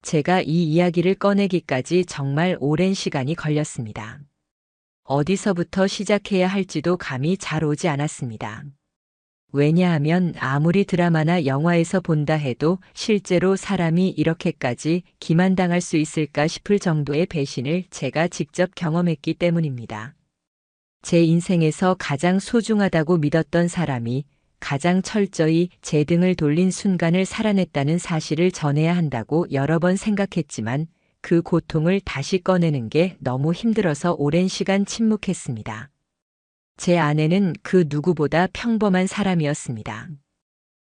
제가 이 이야기를 꺼내기까지 정말 오랜 시간이 걸렸습니다. 어디서부터 시작해야 할지도 감이 잘 오지 않았습니다. 왜냐하면 아무리 드라마나 영화에서 본다 해도 실제로 사람이 이렇게까지 기만당할 수 있을까 싶을 정도의 배신을 제가 직접 경험했기 때문입니다. 제 인생에서 가장 소중하다고 믿었던 사람이 가장 철저히 제 등을 돌린 순간을 살아냈다는 사실을 전해야 한다고 여러 번 생각했지만 그 고통을 다시 꺼내는 게 너무 힘들어서 오랜 시간 침묵했습니다. 제 아내는 그 누구보다 평범한 사람이었습니다.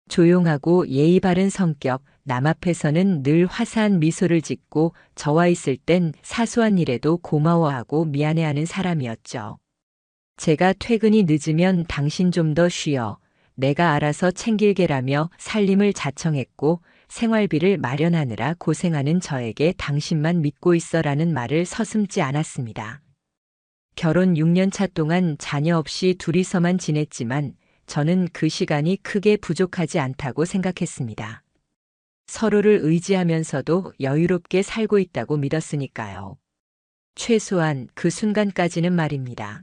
조용하고 예의 바른 성격, 남 앞에서는 늘 화사한 미소를 짓고 저와 있을 땐 사소한 일에도 고마워하고 미안해하는 사람이었죠. 제가 퇴근이 늦으면 당신 좀 더 쉬어. 내가 알아서 챙길게라며 살림을 자청했고 생활비를 마련하느라 고생하는 저에게 당신만 믿고 있어라는 말을 서슴지 않았습니다. 결혼 6년 차 동안 자녀 없이 둘이서만 지냈지만 저는 그 시간이 크게 부족하지 않다고 생각했습니다. 서로를 의지하면서도 여유롭게 살고 있다고 믿었으니까요. 최소한 그 순간까지는 말입니다.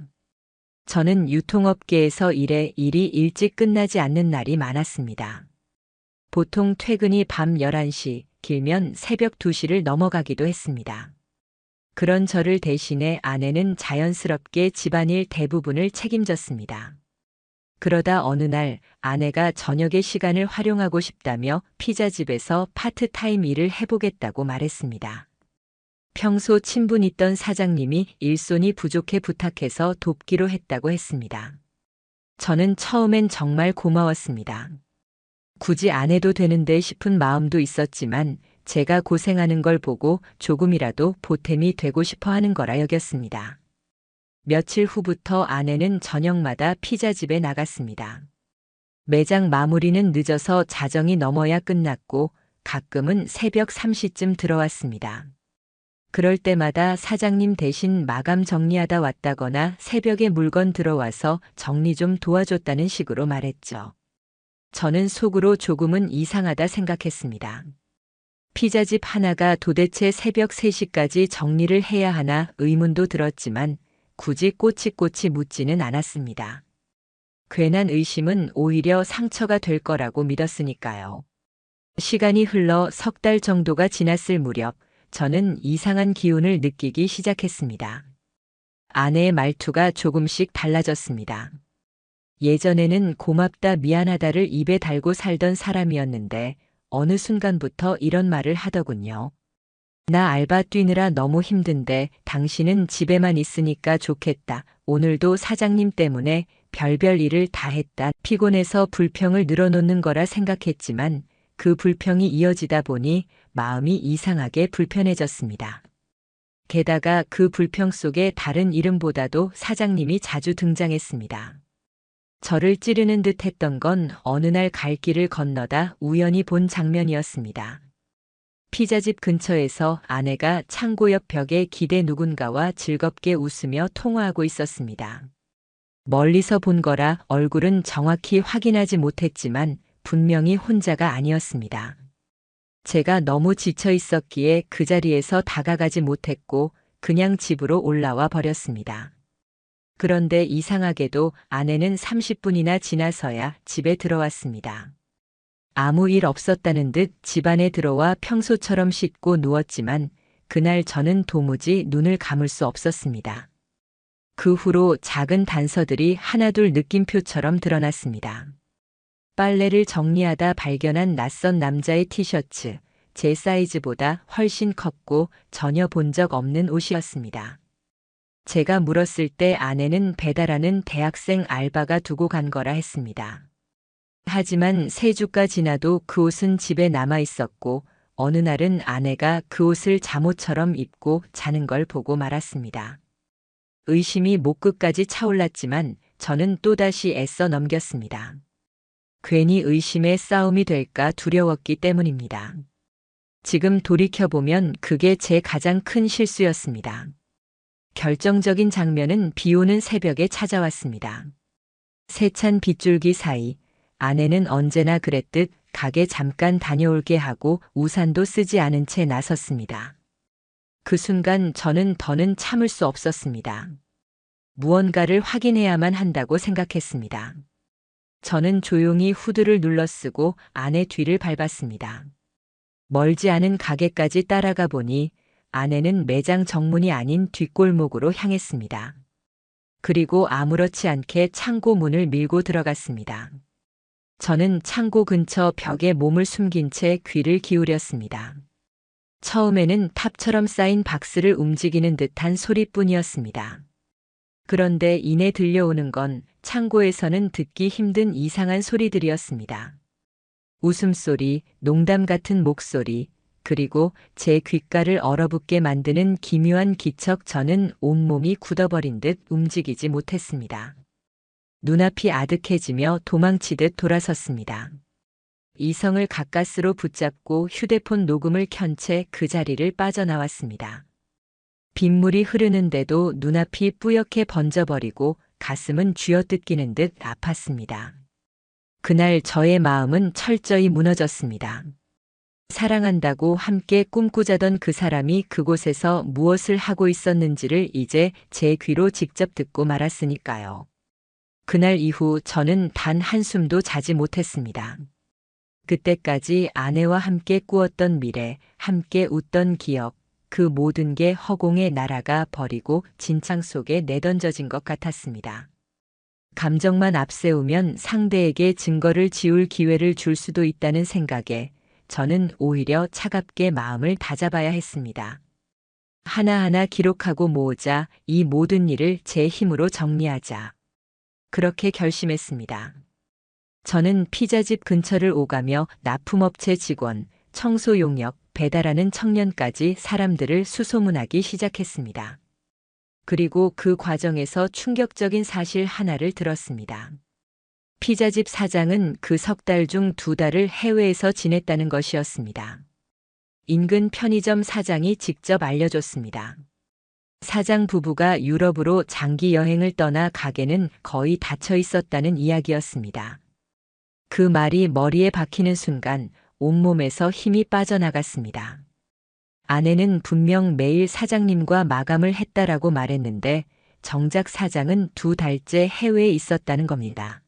저는 유통업계에서 일해 일이 일찍 끝나지 않는 날이 많았습니다. 보통 퇴근이 밤 11시, 길면 새벽 2시를 넘어가기도 했습니다. 그런 저를 대신해 아내는 자연스럽게 집안일 대부분을 책임졌습니다. 그러다 어느 날 아내가 저녁의 시간을 활용하고 싶다며 피자집에서 파트타임 일을 해보겠다고 말했습니다. 평소 친분 있던 사장님이 일손이 부족해 부탁해서 돕기로 했다고 했습니다. 저는 처음엔 정말 고마웠습니다. 굳이 안 해도 되는데 싶은 마음도 있었지만 제가 고생하는 걸 보고 조금이라도 보탬이 되고 싶어 하는 거라 여겼습니다. 며칠 후부터 아내는 저녁마다 피자집에 나갔습니다. 매장 마무리는 늦어서 자정이 넘어야 끝났고 가끔은 새벽 3시쯤 들어왔습니다. 그럴 때마다 사장님 대신 마감 정리하다 왔다거나 새벽에 물건 들어와서 정리 좀 도와줬다는 식으로 말했죠. 저는 속으로 조금은 이상하다 생각했습니다. 피자집 하나가 도대체 새벽 3시까지 정리를 해야 하나 의문도 들었지만 굳이 꼬치꼬치 묻지는 않았습니다. 괜한 의심은 오히려 상처가 될 거라고 믿었으니까요. 시간이 흘러 3달 정도가 지났을 무렵 저는 이상한 기운을 느끼기 시작했습니다. 아내의 말투가 조금씩 달라졌습니다. 예전에는 고맙다 미안하다를 입에 달고 살던 사람이었는데 어느 순간부터 이런 말을 하더군요. 나 알바 뛰느라 너무 힘든데 당신은 집에만 있으니까 좋겠다. 오늘도 사장님 때문에 별별 일을 다 했다. 피곤해서 불평을 늘어놓는 거라 생각했지만 그 불평이 이어지다 보니 마음이 이상하게 불편해졌습니다. 게다가 그 불평 속에 다른 이름보다도 사장님이 자주 등장했습니다. 저를 찌르는 듯 했던 건 어느 날 갈 길을 건너다 우연히 본 장면이었습니다. 피자집 근처에서 아내가 창고 옆 벽에 기대 누군가와 즐겁게 웃으며 통화하고 있었습니다. 멀리서 본 거라 얼굴은 정확히 확인하지 못했지만 분명히 혼자가 아니었습니다. 제가 너무 지쳐 있었기에 그 자리에서 다가가지 못했고 그냥 집으로 올라와 버렸습니다. 그런데 이상하게도 아내는 30분이나 지나서야 집에 들어왔습니다. 아무 일 없었다는 듯 집안에 들어와 평소처럼 씻고 누웠지만 그날 저는 도무지 눈을 감을 수 없었습니다. 그 후로 작은 단서들이 하나둘 느낌표처럼 드러났습니다. 빨래를 정리하다 발견한 낯선 남자의 티셔츠, 제 사이즈보다 훨씬 컸고 전혀 본 적 없는 옷이었습니다. 제가 물었을 때 아내는 배달하는 대학생 알바가 두고 간 거라 했습니다. 하지만 3주가 지나도 그 옷은 집에 남아 있었고 어느 날은 아내가 그 옷을 잠옷처럼 입고 자는 걸 보고 말았습니다. 의심이 목끝까지 차올랐지만 저는 또다시 애써 넘겼습니다. 괜히 의심의 싸움이 될까 두려웠기 때문입니다. 지금 돌이켜보면 그게 제 가장 큰 실수였습니다. 결정적인 장면은 비 오는 새벽에 찾아왔습니다. 세찬 빗줄기 사이 아내는 언제나 그랬듯 가게 잠깐 다녀올게 하고 우산도 쓰지 않은 채 나섰습니다. 그 순간 저는 더는 참을 수 없었습니다. 무언가를 확인해야만 한다고 생각했습니다. 저는 조용히 후드를 눌러쓰고 아내 뒤를 밟았습니다. 멀지 않은 가게까지 따라가 보니 아내는 매장 정문이 아닌 뒷골목으로 향했습니다. 그리고 아무렇지 않게 창고 문을 밀고 들어갔습니다. 저는 창고 근처 벽에 몸을 숨긴 채 귀를 기울였습니다. 처음에는 탑처럼 쌓인 박스를 움직이는 듯한 소리뿐이었습니다. 그런데 이내 들려오는 건 창고에서는 듣기 힘든 이상한 소리들이었습니다. 웃음소리, 농담 같은 목소리, 그리고 제 귓가를 얼어붙게 만드는 기묘한 기척. 저는 온몸이 굳어버린 듯 움직이지 못했습니다. 눈앞이 아득해지며 도망치듯 돌아섰습니다. 이성을 가까스로 붙잡고 휴대폰 녹음을 켠 채 그 자리를 빠져나왔습니다. 빗물이 흐르는데도 눈앞이 뿌옇게 번져버리고 가슴은 쥐어뜯기는 듯 아팠습니다. 그날 저의 마음은 철저히 무너졌습니다. 사랑한다고 함께 꿈꾸자던 그 사람이 그곳에서 무엇을 하고 있었는지를 이제 제 귀로 직접 듣고 말았으니까요. 그날 이후 저는 단 한숨도 자지 못했습니다. 그때까지 아내와 함께 꾸었던 미래, 함께 웃던 기억, 그 모든 게 허공에 날아가 버리고 진창 속에 내던져진 것 같았습니다. 감정만 앞세우면 상대에게 증거를 지울 기회를 줄 수도 있다는 생각에 저는 오히려 차갑게 마음을 다잡아야 했습니다. 하나하나 기록하고 모으자, 이 모든 일을 제 힘으로 정리하자. 그렇게 결심했습니다. 저는 피자집 근처를 오가며 납품업체 직원, 청소 용역, 배달하는 청년까지 사람들을 수소문하기 시작했습니다. 그리고 그 과정에서 충격적인 사실 하나를 들었습니다. 피자집 사장은 그 석 달 중 2달을 해외에서 지냈다는 것이었습니다. 인근 편의점 사장이 직접 알려줬습니다. 사장 부부가 유럽으로 장기 여행을 떠나 가게는 거의 닫혀 있었다는 이야기였습니다. 그 말이 머리에 박히는 순간 온몸에서 힘이 빠져나갔습니다. 아내는 분명 매일 사장님과 마감을 했다라고 말했는데 정작 사장은 2달째 해외에 있었다는 겁니다.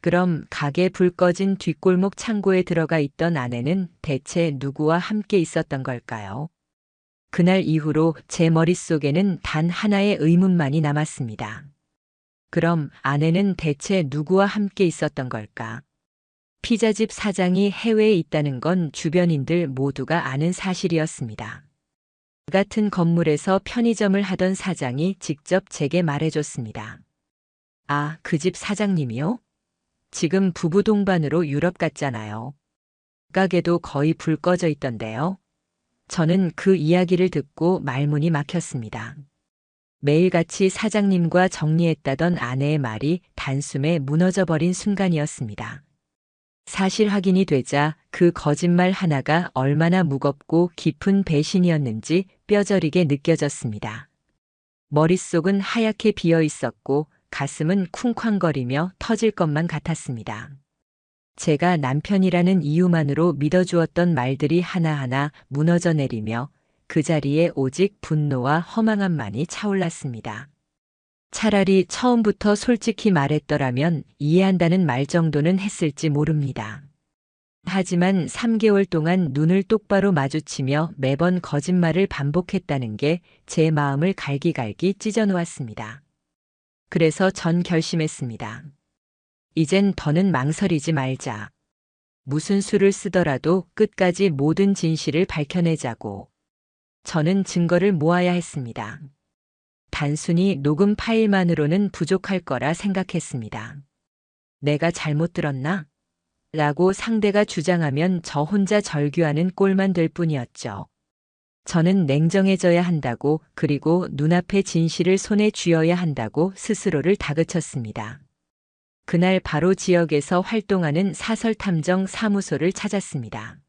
그럼 가게 불 꺼진 뒷골목 창고에 들어가 있던 아내는 대체 누구와 함께 있었던 걸까요? 그날 이후로 제 머릿속에는 단 하나의 의문만이 남았습니다. 그럼 아내는 대체 누구와 함께 있었던 걸까? 피자집 사장이 해외에 있다는 건 주변인들 모두가 아는 사실이었습니다. 같은 건물에서 편의점을 하던 사장이 직접 제게 말해줬습니다. 아, 그 집 사장님이요? 지금 부부 동반으로 유럽 갔잖아요. 가게도 거의 불 꺼져 있던데요. 저는 그 이야기를 듣고 말문이 막혔습니다. 매일같이 사장님과 정리했다던 아내의 말이 단숨에 무너져버린 순간이었습니다. 사실 확인이 되자 그 거짓말 하나가 얼마나 무겁고 깊은 배신이었는지 뼈저리게 느껴졌습니다. 머릿속은 하얗게 비어 있었고 가슴은 쿵쾅거리며 터질 것만 같았습니다. 제가 남편이라는 이유만으로 믿어주었던 말들이 하나하나 무너져 내리며 그 자리에 오직 분노와 허망함만이 차올랐습니다. 차라리 처음부터 솔직히 말했더라면 이해한다는 말 정도는 했을지 모릅니다. 하지만 3개월 동안 눈을 똑바로 마주치며 매번 거짓말을 반복했다는 게 제 마음을 갈기갈기 찢어놓았습니다. 그래서 전 결심했습니다. 이젠 더는 망설이지 말자. 무슨 수를 쓰더라도 끝까지 모든 진실을 밝혀내자고. 저는 증거를 모아야 했습니다. 단순히 녹음 파일만으로는 부족할 거라 생각했습니다. 내가 잘못 들었나? 라고 상대가 주장하면 저 혼자 절규하는 꼴만 될 뿐이었죠. 저는 냉정해져야 한다고, 그리고 눈앞의 진실을 손에 쥐어야 한다고 스스로를 다그쳤습니다. 그날 바로 지역에서 활동하는 사설탐정 사무소를 찾았습니다.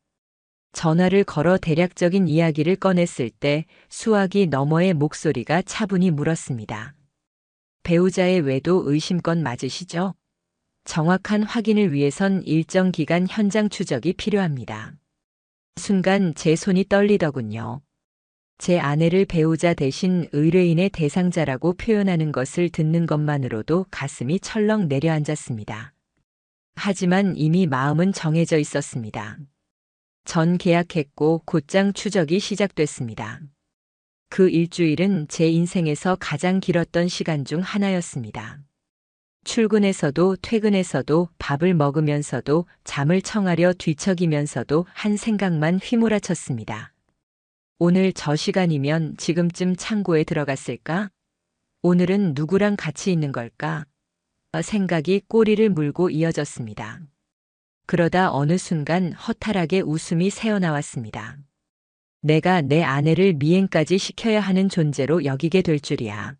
전화를 걸어 대략적인 이야기를 꺼냈을 때 수화기 너머의 목소리가 차분히 물었습니다. 배우자의 외도 의심건 맞으시죠? 정확한 확인을 위해선 일정 기간 현장 추적이 필요합니다. 순간 제 손이 떨리더군요. 제 아내를 배우자 대신 의뢰인의 대상자라고 표현하는 것을 듣는 것만으로도 가슴이 철렁 내려앉았습니다. 하지만 이미 마음은 정해져 있었습니다. 전 계약했고 곧장 추적이 시작됐습니다. 그 일주일은 제 인생에서 가장 길었던 시간 중 하나였습니다. 출근해서도 퇴근해서도 밥을 먹으면서도 잠을 청하려 뒤척이면서도 한 생각만 휘몰아쳤습니다. 오늘 저 시간이면 지금쯤 창고에 들어갔을까? 오늘은 누구랑 같이 있는 걸까? 생각이 꼬리를 물고 이어졌습니다. 그러다 어느 순간 허탈하게 웃음이 새어나왔습니다. 내가 내 아내를 미행까지 시켜야 하는 존재로 여기게 될 줄이야.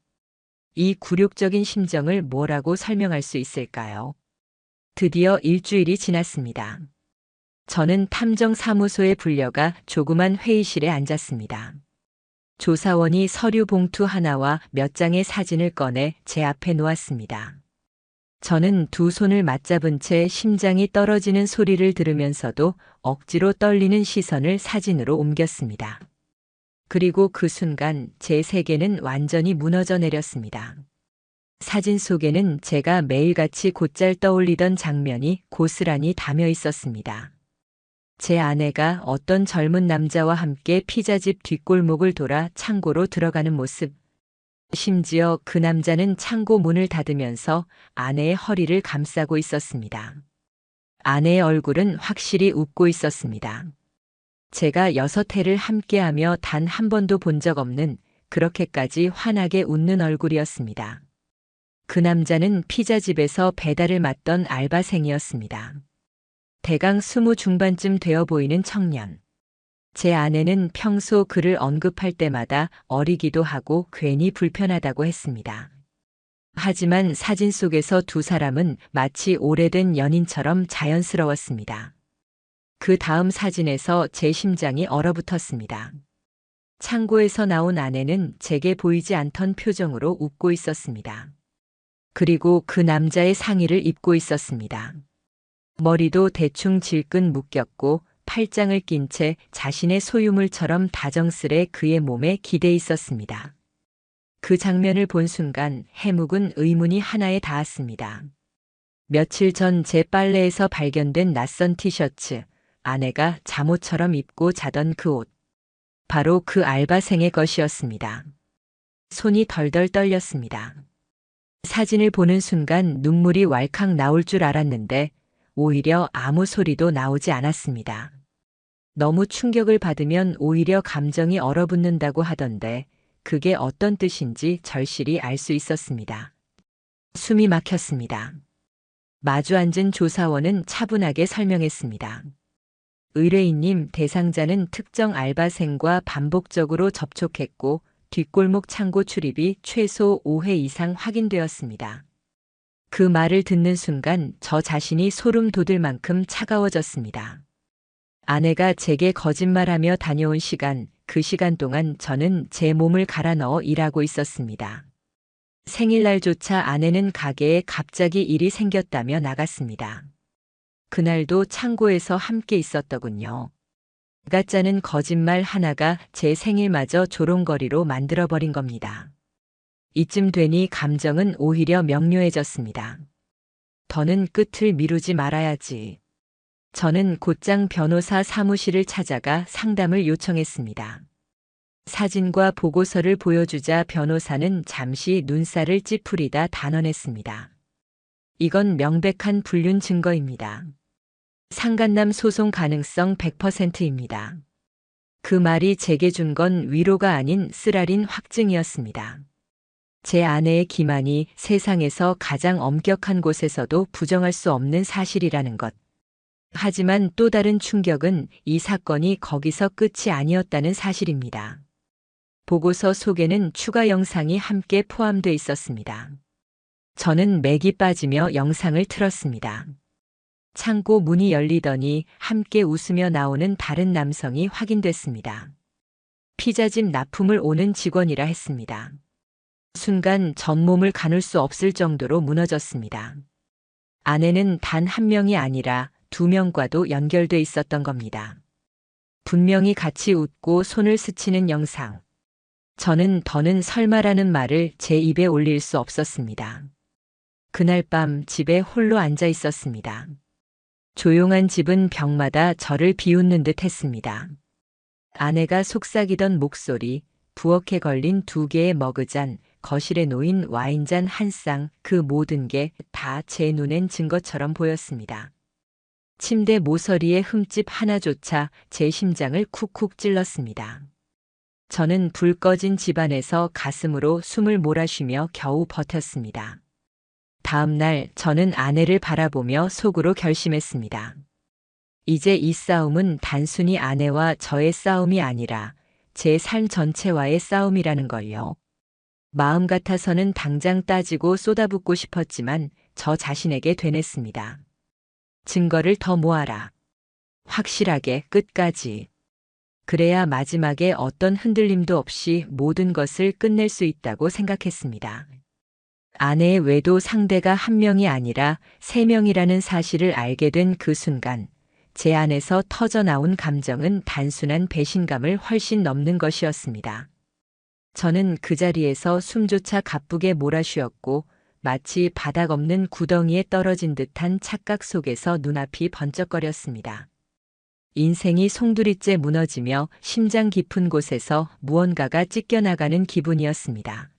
이 굴욕적인 심정을 뭐라고 설명할 수 있을까요? 드디어 일주일이 지났습니다. 저는 탐정사무소에 불려가 조그만 회의실에 앉았습니다. 조사원이 서류 봉투 하나와 몇 장의 사진을 꺼내 제 앞에 놓았습니다. 저는 두 손을 맞잡은 채 심장이 떨어지는 소리를 들으면서도 억지로 떨리는 시선을 사진으로 옮겼습니다. 그리고 그 순간 제 세계는 완전히 무너져 내렸습니다. 사진 속에는 제가 매일같이 곧잘 떠올리던 장면이 고스란히 담여 있었습니다. 제 아내가 어떤 젊은 남자와 함께 피자집 뒷골목을 돌아 창고로 들어가는 모습. 심지어 그 남자는 창고 문을 닫으면서 아내의 허리를 감싸고 있었습니다. 아내의 얼굴은 확실히 웃고 있었습니다. 제가 6해를 함께하며 단 한 번도 본 적 없는 그렇게까지 환하게 웃는 얼굴이었습니다. 그 남자는 피자집에서 배달을 맡던 알바생이었습니다. 대강 20 중반쯤 되어 보이는 청년. 제 아내는 평소 그를 언급할 때마다 어리기도 하고 괜히 불편하다고 했습니다. 하지만 사진 속에서 두 사람은 마치 오래된 연인처럼 자연스러웠습니다. 그 다음 사진에서 제 심장이 얼어붙었습니다. 창고에서 나온 아내는 제게 보이지 않던 표정으로 웃고 있었습니다. 그리고 그 남자의 상의를 입고 있었습니다. 머리도 대충 질끈 묶였고 팔짱을 낀 채 자신의 소유물처럼 다정스레 그의 몸에 기대 있었습니다. 그 장면을 본 순간 해묵은 의문이 하나에 닿았습니다. 며칠 전 제 빨래에서 발견된 낯선 티셔츠, 아내가 잠옷처럼 입고 자던 그 옷. 바로 그 알바생의 것이었습니다. 손이 덜덜 떨렸습니다. 사진을 보는 순간 눈물이 왈칵 나올 줄 알았는데 오히려 아무 소리도 나오지 않았습니다. 너무 충격을 받으면 오히려 감정이 얼어붙는다고 하던데 그게 어떤 뜻인지 절실히 알 수 있었습니다. 숨이 막혔습니다. 마주 앉은 조사원은 차분하게 설명했습니다. 의뢰인님, 대상자는 특정 알바생과 반복적으로 접촉했고 뒷골목 창고 출입이 최소 5회 이상 확인되었습니다. 그 말을 듣는 순간 저 자신이 소름 돋을 만큼 차가워졌습니다. 아내가 제게 거짓말하며 다녀온 시간, 그 시간 동안 저는 제 몸을 갈아 넣어 일하고 있었습니다. 생일날조차 아내는 가게에 갑자기 일이 생겼다며 나갔습니다. 그날도 창고에서 함께 있었더군요. 가짜는 거짓말 하나가 제 생일마저 조롱거리로 만들어버린 겁니다. 이쯤 되니 감정은 오히려 명료해졌습니다. 더는 끝을 미루지 말아야지. 저는 곧장 변호사 사무실을 찾아가 상담을 요청했습니다. 사진과 보고서를 보여주자 변호사는 잠시 눈살을 찌푸리다 단언했습니다. 이건 명백한 불륜 증거입니다. 상간남 소송 가능성 100%입니다. 그 말이 제게 준 건 위로가 아닌 쓰라린 확증이었습니다. 제 아내의 기만이 세상에서 가장 엄격한 곳에서도 부정할 수 없는 사실이라는 것. 하지만 또 다른 충격은 이 사건이 거기서 끝이 아니었다는 사실입니다. 보고서 속에는 추가 영상이 함께 포함되어 있었습니다. 저는 맥이 빠지며 영상을 틀었습니다. 창고 문이 열리더니 함께 웃으며 나오는 다른 남성이 확인됐습니다. 피자집 납품을 오는 직원이라 했습니다. 순간 전몸을 가눌 수 없을 정도로 무너졌습니다. 아내는 단 한 명이 아니라 두 명과도 연결돼 있었던 겁니다. 분명히 같이 웃고 손을 스치는 영상. 저는 더는 설마라는 말을 제 입에 올릴 수 없었습니다. 그날 밤 집에 홀로 앉아 있었습니다. 조용한 집은 벽마다 저를 비웃는 듯 했습니다. 아내가 속삭이던 목소리, 부엌에 걸린 두 개의 머그잔, 거실에 놓인 와인잔 한 쌍, 그 모든 게 다 제 눈엔 증거처럼 보였습니다. 침대 모서리의 흠집 하나조차 제 심장을 쿡쿡 찔렀습니다. 저는 불 꺼진 집안에서 가슴으로 숨을 몰아쉬며 겨우 버텼습니다. 다음 날 저는 아내를 바라보며 속으로 결심했습니다. 이제 이 싸움은 단순히 아내와 저의 싸움이 아니라 제 삶 전체와의 싸움이라는 걸요. 마음 같아서는 당장 따지고 쏟아붓고 싶었지만 저 자신에게 되뇌습니다. 증거를 더 모아라. 확실하게 끝까지. 그래야 마지막에 어떤 흔들림도 없이 모든 것을 끝낼 수 있다고 생각했습니다. 아내의 외도 상대가 한 명이 아니라 세 명이라는 사실을 알게 된 그 순간, 제 안에서 터져나온 감정은 단순한 배신감을 훨씬 넘는 것이었습니다. 저는 그 자리에서 숨조차 가쁘게 몰아쉬었고 마치 바닥 없는 구덩이에 떨어진 듯한 착각 속에서 눈앞이 번쩍거렸습니다. 인생이 송두리째 무너지며 심장 깊은 곳에서 무언가가 찢겨나가는 기분이었습니다.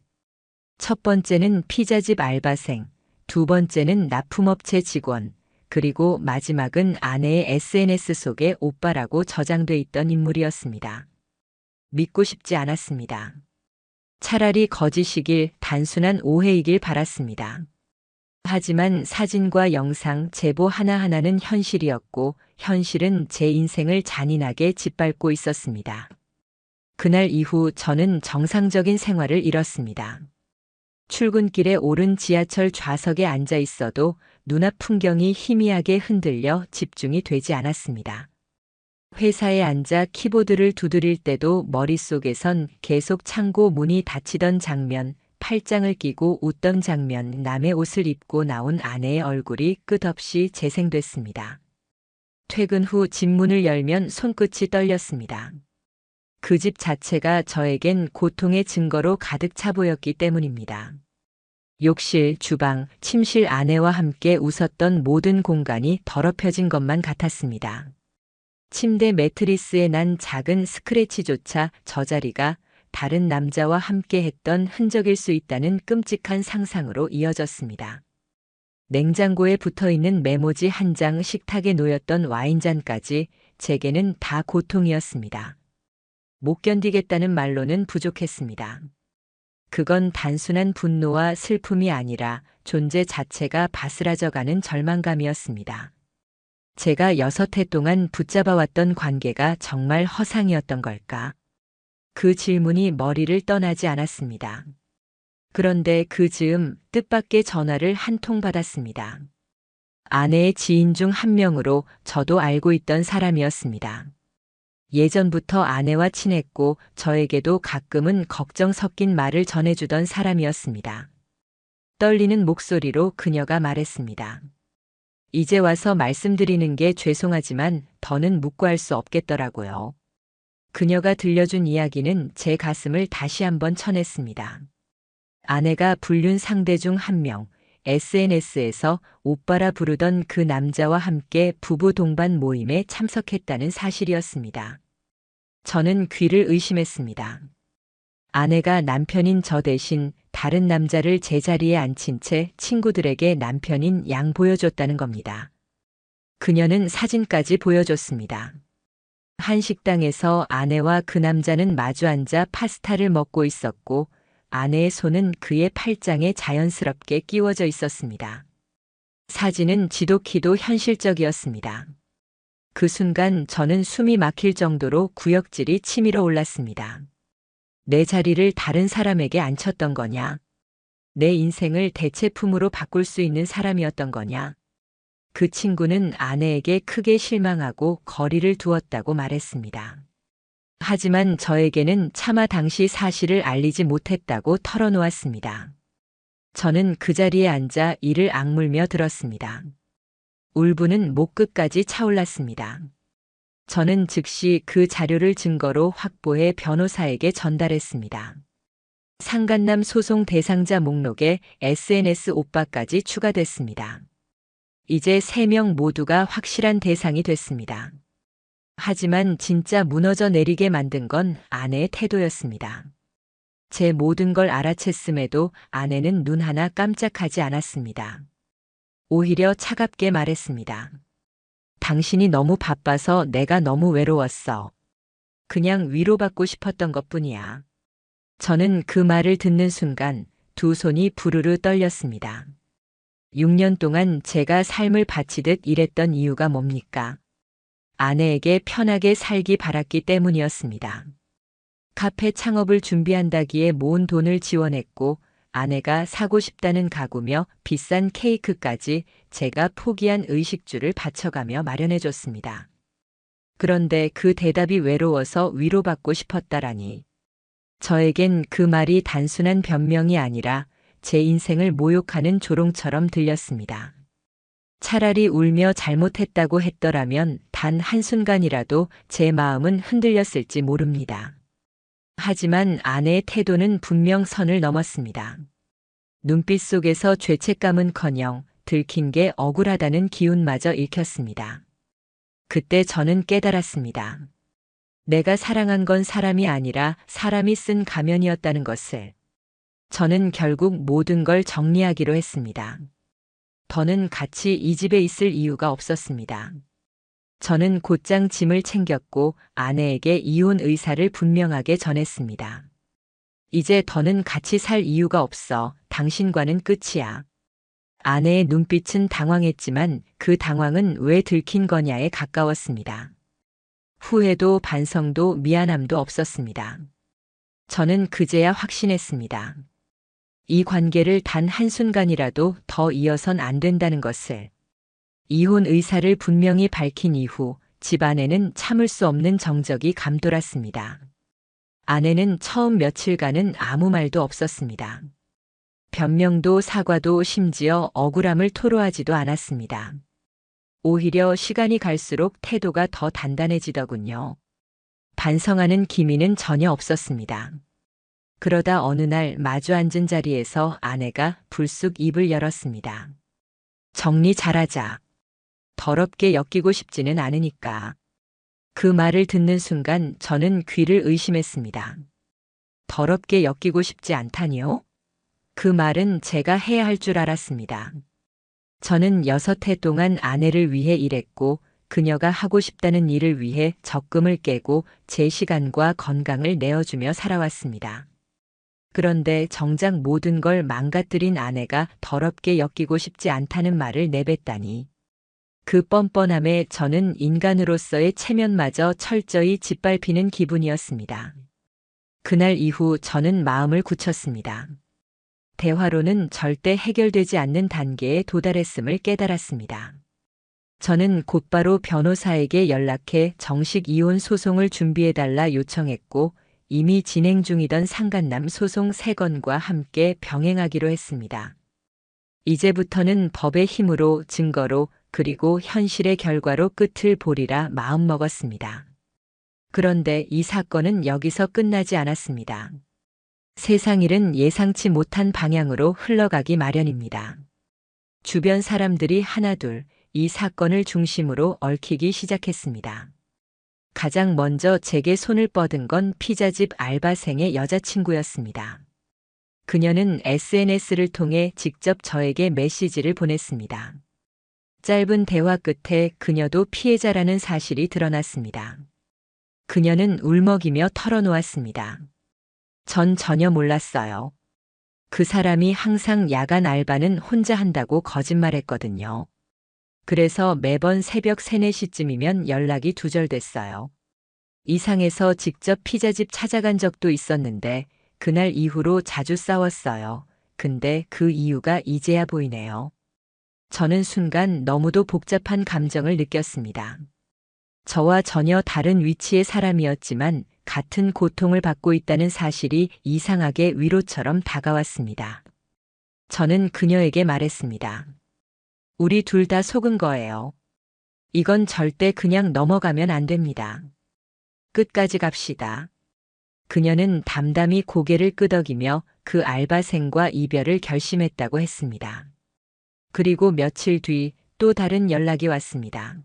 첫 번째는 피자집 알바생, 두 번째는 납품업체 직원, 그리고 마지막은 아내의 SNS 속에 오빠라고 저장돼 있던 인물이었습니다. 믿고 싶지 않았습니다. 차라리 거짓이길, 단순한 오해이길 바랐습니다. 하지만 사진과 영상, 제보 하나하나는 현실이었고 현실은 제 인생을 잔인하게 짓밟고 있었습니다. 그날 이후 저는 정상적인 생활을 잃었습니다. 출근길에 오른 지하철 좌석에 앉아 있어도 눈앞 풍경이 희미하게 흔들려 집중이 되지 않았습니다. 회사에 앉아 키보드를 두드릴 때도 머릿속에선 계속 창고 문이 닫히던 장면, 팔짱을 끼고 웃던 장면, 남의 옷을 입고 나온 아내의 얼굴이 끝없이 재생됐습니다. 퇴근 후 집 문을 열면 손끝이 떨렸습니다. 그 집 자체가 저에겐 고통의 증거로 가득 차 보였기 때문입니다. 욕실, 주방, 침실 아내와 함께 웃었던 모든 공간이 더럽혀진 것만 같았습니다. 침대 매트리스에 난 작은 스크래치조차 저 자리가 다른 남자와 함께 했던 흔적일 수 있다는 끔찍한 상상으로 이어졌습니다. 냉장고에 붙어있는 메모지 한 장, 식탁에 놓였던 와인잔까지 제게는 다 고통이었습니다. 못 견디겠다는 말로는 부족했습니다. 그건 단순한 분노와 슬픔이 아니라 존재 자체가 바스라져가는 절망감이었습니다. 제가 6해 동안 붙잡아왔던 관계가 정말 허상이었던 걸까? 그 질문이 머리를 떠나지 않았습니다. 그런데 그 즈음 뜻밖의 전화를 한 통 받았습니다. 아내의 지인 중 한 명으로 저도 알고 있던 사람이었습니다. 예전부터 아내와 친했고 저에게도 가끔은 걱정 섞인 말을 전해주던 사람이었습니다. 떨리는 목소리로 그녀가 말했습니다. 이제 와서 말씀드리는 게 죄송하지만 더는 묵고할 수 없겠더라고요. 그녀가 들려준 이야기는 제 가슴을 다시 한번 쳐냈습니다. 아내가 불륜 상대 중 한 명, SNS에서 오빠라 부르던 그 남자와 함께 부부 동반 모임에 참석했다는 사실이었습니다. 저는 귀를 의심했습니다. 아내가 남편인 저 대신 다른 남자를 제자리에 앉힌 채 친구들에게 남편인 양 보여줬다는 겁니다. 그녀는 사진까지 보여줬습니다. 한 식당에서 아내와 그 남자는 마주 앉아 파스타를 먹고 있었고 아내의 손은 그의 팔짱에 자연스럽게 끼워져 있었습니다. 사진은 지독히도 현실적이었습니다. 그 순간 저는 숨이 막힐 정도로 구역질이 치밀어 올랐습니다. 내 자리를 다른 사람에게 앉혔던 거냐? 내 인생을 대체품으로 바꿀 수 있는 사람이었던 거냐? 그 친구는 아내에게 크게 실망하고 거리를 두었다고 말했습니다. 하지만 저에게는 차마 당시 사실을 알리지 못했다고 털어놓았습니다. 저는 그 자리에 앉아 이를 악물며 들었습니다. 울분은 목 끝까지 차올랐습니다. 저는 즉시 그 자료를 증거로 확보해 변호사에게 전달했습니다. 상간남 소송 대상자 목록에 SNS 오빠까지 추가됐습니다. 이제 3명 모두가 확실한 대상이 됐습니다. 하지만 진짜 무너져 내리게 만든 건 아내의 태도였습니다. 제 모든 걸 알아챘음에도 아내는 눈 하나 깜짝하지 않았습니다. 오히려 차갑게 말했습니다. 당신이 너무 바빠서 내가 너무 외로웠어. 그냥 위로받고 싶었던 것뿐이야. 저는 그 말을 듣는 순간 두 손이 부르르 떨렸습니다. 6년 동안 제가 삶을 바치듯 일했던 이유가 뭡니까? 아내에게 편하게 살기 바랐기 때문이었습니다. 카페 창업을 준비한다기에 모은 돈을 지원했고 아내가 사고 싶다는 가구며 비싼 케이크까지 제가 포기한 의식주를 바쳐가며 마련해줬습니다. 그런데 그 대답이 외로워서 위로받고 싶었다라니. 저에겐 그 말이 단순한 변명이 아니라 제 인생을 모욕하는 조롱처럼 들렸습니다. 차라리 울며 잘못했다고 했더라면 단 한순간이라도 제 마음은 흔들렸을지 모릅니다. 하지만 아내의 태도는 분명 선을 넘었습니다. 눈빛 속에서 죄책감은커녕 들킨 게 억울하다는 기운마저 읽혔습니다. 그때 저는 깨달았습니다. 내가 사랑한 건 사람이 아니라 사람이 쓴 가면이었다는 것을. 저는 결국 모든 걸 정리하기로 했습니다. 더는 같이 이 집에 있을 이유가 없었습니다. 저는 곧장 짐을 챙겼고 아내에게 이혼 의사를 분명하게 전했습니다. 이제 더는 같이 살 이유가 없어. 당신과는 끝이야. 아내의 눈빛은 당황했지만 그 당황은 왜 들킨 거냐에 가까웠습니다. 후회도 반성도 미안함도 없었습니다. 저는 그제야 확신했습니다. 이 관계를 단 한순간이라도 더 이어선 안 된다는 것을. 이혼 의사를 분명히 밝힌 이후 집안에는 참을 수 없는 정적이 감돌았습니다. 아내는 처음 며칠간은 아무 말도 없었습니다. 변명도 사과도 심지어 억울함을 토로하지도 않았습니다. 오히려 시간이 갈수록 태도가 더 단단해지더군요. 반성하는 기미는 전혀 없었습니다. 그러다 어느 날 마주 앉은 자리에서 아내가 불쑥 입을 열었습니다. 정리 잘하자. 더럽게 엮이고 싶지는 않으니까. 그 말을 듣는 순간 저는 귀를 의심했습니다. 더럽게 엮이고 싶지 않다니요? 그 말은 제가 해야 할 줄 알았습니다. 저는 6해 동안 아내를 위해 일했고 그녀가 하고 싶다는 일을 위해 적금을 깨고 제 시간과 건강을 내어주며 살아왔습니다. 그런데 정작 모든 걸 망가뜨린 아내가 더럽게 엮이고 싶지 않다는 말을 내뱉다니. 그 뻔뻔함에 저는 인간으로서의 체면마저 철저히 짓밟히는 기분이었습니다. 그날 이후 저는 마음을 굳혔습니다. 대화로는 절대 해결되지 않는 단계에 도달했음을 깨달았습니다. 저는 곧바로 변호사에게 연락해 정식 이혼 소송을 준비해달라 요청했고 이미 진행 중이던 상간남 소송 3건과 함께 병행하기로 했습니다. 이제부터는 법의 힘으로 증거로 그리고 현실의 결과로 끝을 보리라 마음먹었습니다. 그런데 이 사건은 여기서 끝나지 않았습니다. 세상 일은 예상치 못한 방향으로 흘러가기 마련입니다. 주변 사람들이 하나둘 이 사건을 중심으로 얽히기 시작했습니다. 가장 먼저 제게 손을 뻗은 건 피자집 알바생의 여자친구였습니다. 그녀는 SNS를 통해 직접 저에게 메시지를 보냈습니다. 짧은 대화 끝에 그녀도 피해자라는 사실이 드러났습니다. 그녀는 울먹이며 털어놓았습니다. 전 전혀 몰랐어요. 그 사람이 항상 야간 알바는 혼자 한다고 거짓말했거든요. 그래서 매번 새벽 3, 4시쯤이면 연락이 두절됐어요. 이상해서 직접 피자집 찾아간 적도 있었는데 그날 이후로 자주 싸웠어요. 근데 그 이유가 이제야 보이네요. 저는 순간 너무도 복잡한 감정을 느꼈습니다. 저와 전혀 다른 위치의 사람이었지만 같은 고통을 받고 있다는 사실이 이상하게 위로처럼 다가왔습니다. 저는 그녀에게 말했습니다. 우리 둘 다 속은 거예요. 이건 절대 그냥 넘어가면 안 됩니다. 끝까지 갑시다. 그녀는 담담히 고개를 끄덕이며 그 알바생과 이별을 결심했다고 했습니다. 그리고 며칠 뒤 또 다른 연락이 왔습니다.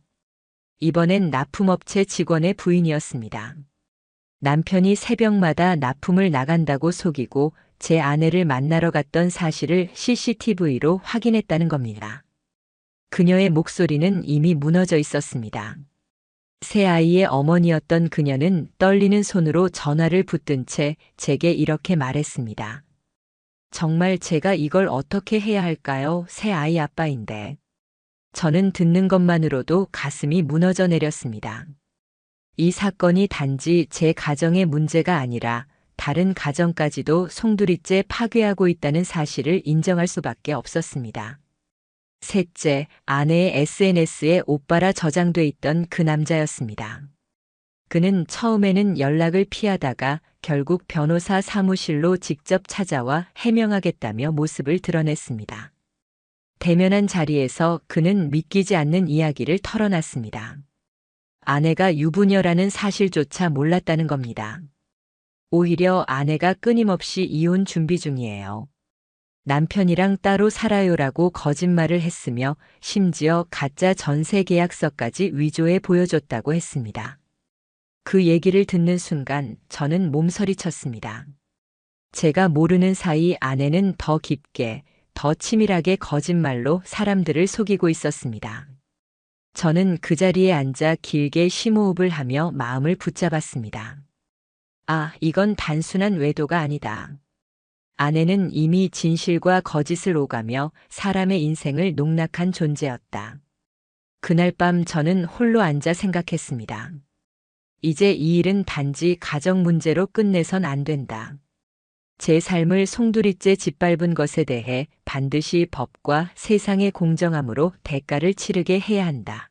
이번엔 납품업체 직원의 부인이었습니다. 남편이 새벽마다 납품을 나간다고 속이고 제 아내를 만나러 갔던 사실을 CCTV로 확인했다는 겁니다. 그녀의 목소리는 이미 무너져 있었습니다. 새 아이의 어머니였던 그녀는 떨리는 손으로 전화를 붙든 채 제게 이렇게 말했습니다. 정말 제가 이걸 어떻게 해야 할까요? 새 아이 아빠인데. 저는 듣는 것만으로도 가슴이 무너져 내렸습니다. 이 사건이 단지 제 가정의 문제가 아니라 다른 가정까지도 송두리째 파괴하고 있다는 사실을 인정할 수밖에 없었습니다. 셋째, 아내의 SNS에 오빠라 저장돼 있던 그 남자였습니다. 그는 처음에는 연락을 피하다가 결국 변호사 사무실로 직접 찾아와 해명하겠다며 모습을 드러냈습니다. 대면한 자리에서 그는 믿기지 않는 이야기를 털어놨습니다. 아내가 유부녀라는 사실조차 몰랐다는 겁니다. 오히려 아내가 끊임없이 이혼 준비 중이에요. 남편이랑 따로 살아요라고 거짓말을 했으며 심지어 가짜 전세 계약서까지 위조해 보여줬다고 했습니다. 그 얘기를 듣는 순간 저는 몸서리쳤습니다. 제가 모르는 사이 아내는 더 깊게, 더 치밀하게 거짓말로 사람들을 속이고 있었습니다. 저는 그 자리에 앉아 길게 심호흡을 하며 마음을 붙잡았습니다. 아, 이건 단순한 외도가 아니다. 아내는 이미 진실과 거짓을 오가며 사람의 인생을 농락한 존재였다. 그날 밤 저는 홀로 앉아 생각했습니다. 이제 이 일은 단지 가정 문제로 끝내선 안 된다. 제 삶을 송두리째 짓밟은 것에 대해 반드시 법과 세상의 공정함으로 대가를 치르게 해야 한다.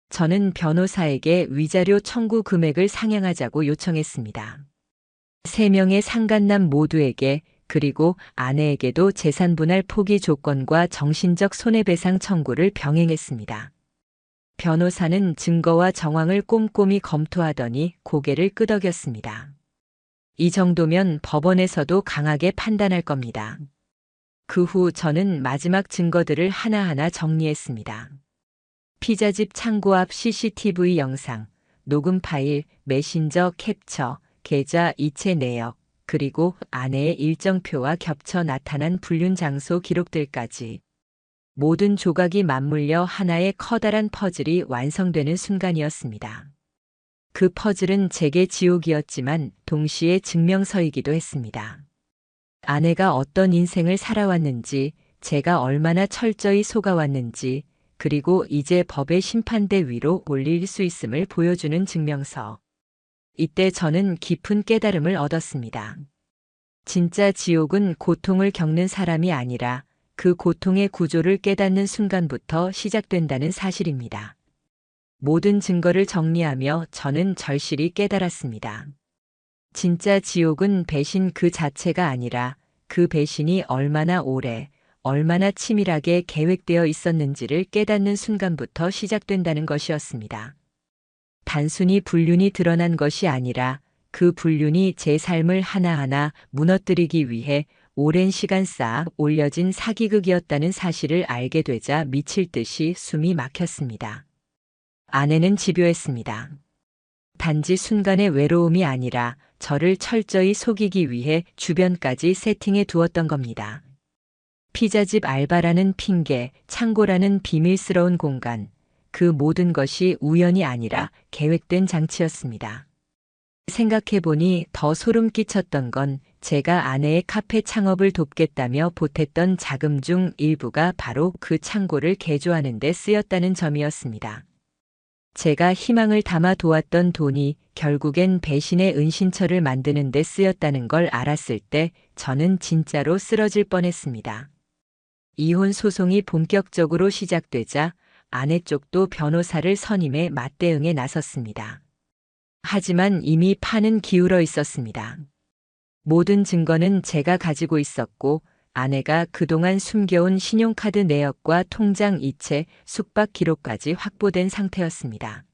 저는 변호사에게 위자료 청구 금액을 상향하자고 요청했습니다. 3명의 상간남 모두에게 그리고 아내에게도 재산 분할 포기 조건과 정신적 손해배상 청구를 병행했습니다. 변호사는 증거와 정황을 꼼꼼히 검토하더니 고개를 끄덕였습니다. 이 정도면 법원에서도 강하게 판단할 겁니다. 그 후 저는 마지막 증거들을 하나하나 정리했습니다. 피자집 창고 앞 CCTV 영상, 녹음 파일, 메신저 캡처, 계좌 이체 내역, 그리고 아내의 일정표와 겹쳐 나타난 불륜 장소 기록들까지. 모든 조각이 맞물려 하나의 커다란 퍼즐이 완성되는 순간이었습니다. 그 퍼즐은 제게 지옥이었지만 동시에 증명서이기도 했습니다. 아내가 어떤 인생을 살아왔는지, 제가 얼마나 철저히 속아왔는지, 그리고 이제 법의 심판대 위로 올릴 수 있음을 보여주는 증명서. 이때 저는 깊은 깨달음을 얻었습니다. 진짜 지옥은 고통을 겪는 사람이 아니라 그 고통의 구조를 깨닫는 순간부터 시작된다는 사실입니다. 모든 증거를 정리하며 저는 절실히 깨달았습니다. 진짜 지옥은 배신 그 자체가 아니라 그 배신이 얼마나 오래, 얼마나 치밀하게 계획되어 있었는지를 깨닫는 순간부터 시작된다는 것이었습니다. 단순히 불륜이 드러난 것이 아니라 그 불륜이 제 삶을 하나하나 무너뜨리기 위해 오랜 시간 쌓아 올려진 사기극이었다는 사실을 알게 되자 미칠 듯이 숨이 막혔습니다. 아내는 집요했습니다. 단지 순간의 외로움이 아니라 저를 철저히 속이기 위해 주변까지 세팅해 두었던 겁니다. 피자집 알바라는 핑계, 창고라는 비밀스러운 공간, 그 모든 것이 우연이 아니라 계획된 장치였습니다. 생각해보니 더 소름 끼쳤던 건 제가 아내의 카페 창업을 돕겠다며 보탰던 자금 중 일부가 바로 그 창고를 개조하는 데 쓰였다는 점이었습니다. 제가 희망을 담아 도왔던 돈이 결국엔 배신의 은신처를 만드는 데 쓰였다는 걸 알았을 때 저는 진짜로 쓰러질 뻔했습니다. 이혼 소송이 본격적으로 시작되자 아내 쪽도 변호사를 선임해 맞대응에 나섰습니다. 하지만 이미 판은 기울어 있었습니다. 모든 증거는 제가 가지고 있었고 아내가 그동안 숨겨온 신용카드 내역과 통장 이체, 숙박 기록까지 확보된 상태였습니다.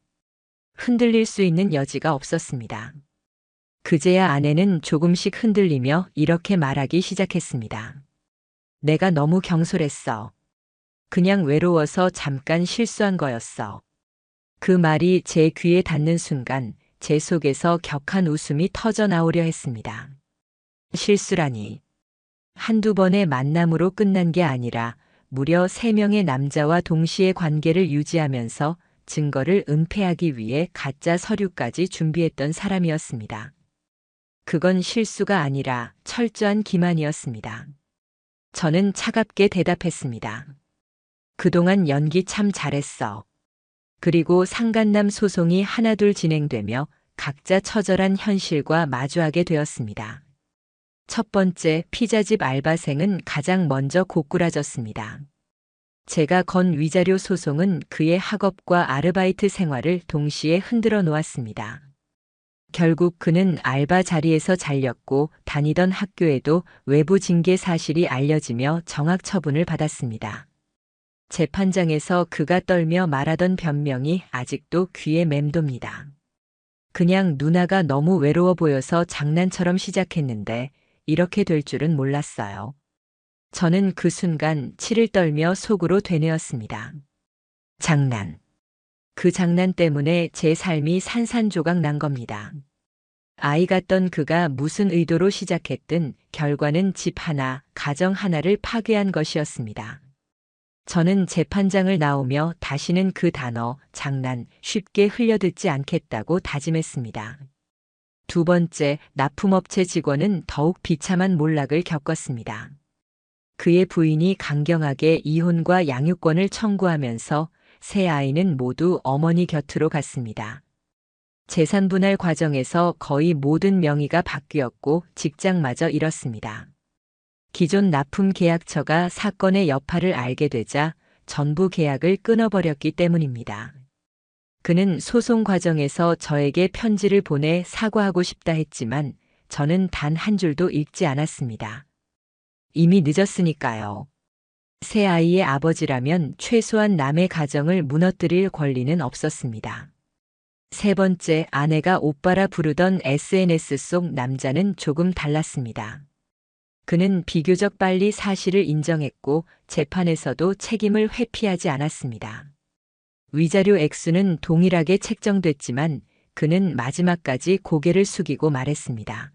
흔들릴 수 있는 여지가 없었습니다. 그제야 아내는 조금씩 흔들리며 이렇게 말하기 시작했습니다. 내가 너무 경솔했어. 그냥 외로워서 잠깐 실수한 거였어. 그 말이 제 귀에 닿는 순간 제 속에서 격한 웃음이 터져 나오려 했습니다. 실수라니. 한두 번의 만남으로 끝난 게 아니라 무려 3명의 남자와 동시에 관계를 유지하면서 증거를 은폐하기 위해 가짜 서류까지 준비했던 사람이었습니다. 그건 실수가 아니라 철저한 기만이었습니다. 저는 차갑게 대답했습니다. 그동안 연기 참 잘했어. 그리고 상간남 소송이 하나둘 진행되며 각자 처절한 현실과 마주하게 되었습니다. 첫 번째 피자집 알바생은 가장 먼저 고꾸라졌습니다. 제가 건 위자료 소송은 그의 학업과 아르바이트 생활을 동시에 흔들어 놓았습니다. 결국 그는 알바 자리에서 잘렸고 다니던 학교에도 외부 징계 사실이 알려지며 정학 처분을 받았습니다. 재판장에서 그가 떨며 말하던 변명이 아직도 귀에 맴돕니다. 그냥 누나가 너무 외로워 보여서 장난처럼 시작했는데 이렇게 될 줄은 몰랐어요. 저는 그 순간 치를 떨며 속으로 되뇌었습니다. 장난. 그 장난 때문에 제 삶이 산산조각 난 겁니다. 아이 같던 그가 무슨 의도로 시작했든 결과는 집 하나, 가정 하나를 파괴한 것이었습니다. 저는 재판장을 나오며 다시는 그 단어, 장난, 쉽게 흘려듣지 않겠다고 다짐했습니다. 두 번째, 납품업체 직원은 더욱 비참한 몰락을 겪었습니다. 그의 부인이 강경하게 이혼과 양육권을 청구하면서 세 아이는 모두 어머니 곁으로 갔습니다. 재산 분할 과정에서 거의 모든 명의가 바뀌었고 직장마저 잃었습니다. 기존 납품 계약처가 사건의 여파를 알게 되자 전부 계약을 끊어버렸기 때문입니다. 그는 소송 과정에서 저에게 편지를 보내 사과하고 싶다 했지만 저는 단 한 줄도 읽지 않았습니다. 이미 늦었으니까요. 새 아이의 아버지라면 최소한 남의 가정을 무너뜨릴 권리는 없었습니다. 세 번째, 아내가 오빠라 부르던 SNS 속 남자는 조금 달랐습니다. 그는 비교적 빨리 사실을 인정했고 재판에서도 책임을 회피하지 않았습니다. 위자료 액수는 동일하게 책정됐지만 그는 마지막까지 고개를 숙이고 말했습니다.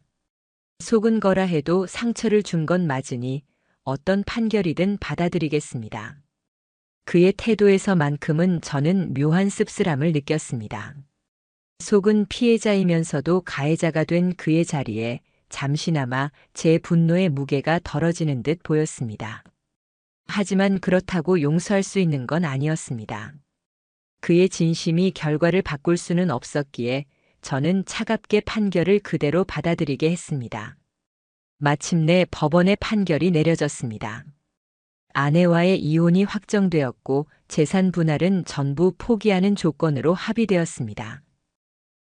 속은 거라 해도 상처를 준 건 맞으니 어떤 판결이든 받아들이겠습니다. 그의 태도에서만큼은 저는 묘한 씁쓸함을 느꼈습니다. 속은 피해자이면서도 가해자가 된 그의 자리에 잠시나마 제 분노의 무게가 덜어지는 듯 보였습니다. 하지만 그렇다고 용서할 수 있는 건 아니었습니다. 그의 진심이 결과를 바꿀 수는 없었기에 저는 차갑게 판결을 그대로 받아들이게 했습니다. 마침내 법원의 판결이 내려졌습니다. 아내와의 이혼이 확정되었고 재산 분할은 전부 포기하는 조건으로 합의되었습니다.